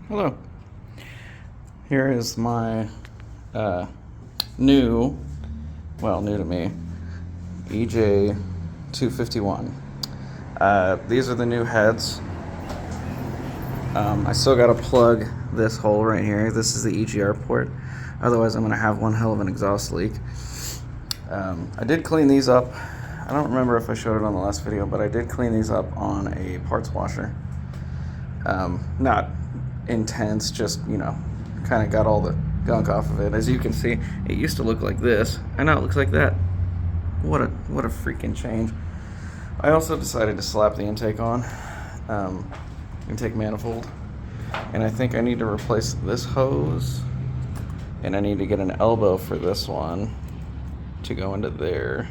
Hello. Here is my new, well, new to me, EJ251. These are the new heads. I still got to plug this hole right here. This is the EGR port. Otherwise, I'm going to have one hell of an exhaust leak. I did clean these up. I don't remember if I showed it on the last video, but I did clean these up on a parts washer. Not intense, just, kind of got all the gunk off of it. As you can see, it used to look like this, and now it looks like that. What a freaking change. I also decided to slap the intake on, intake manifold, and I think I need to replace this hose, and I need to get an elbow for this one to go into there.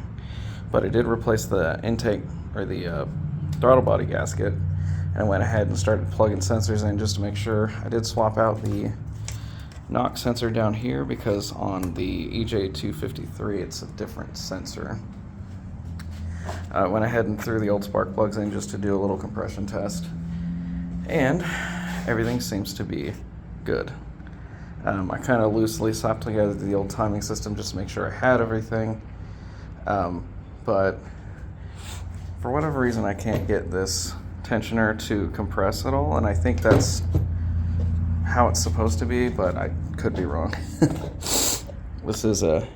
But I did replace the intake, or the throttle body gasket, and I went ahead and started plugging sensors in just to make sure. I did swap out the knock sensor down here because on the EJ253 it's a different sensor. I went ahead and threw the old spark plugs in just to do a little compression test, and everything seems to be good. I kind of loosely slapped together the old timing system just to make sure I had everything, but for whatever reason I can't get this tensioner to compress at all, and I think that's how it's supposed to be, but I could be wrong. This is I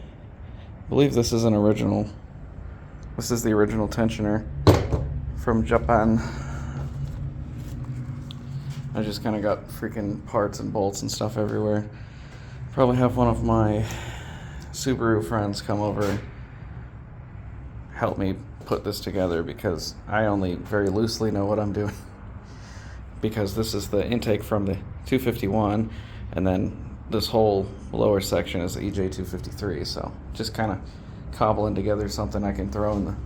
believe this is an original. This is the original tensioner from Japan. I just kind of got freaking parts and bolts and stuff everywhere. Probably have one of my Subaru friends come over and help me put this together because I only very loosely know what I'm doing. Because this is the intake from the 251, and then this whole lower section is the EJ253, so just kind of cobbling together something I can throw in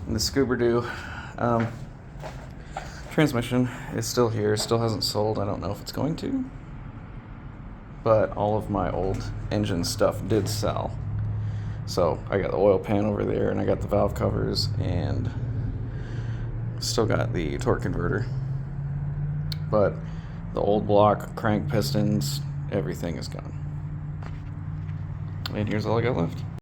the scuba-doo. Transmission is still here, still hasn't sold. I don't know if it's going to, but all of my old engine stuff did sell. So I got the oil pan over there, and I got the valve covers, and still got the torque converter. But the old block, crank pistons, everything is gone. And here's all I got left.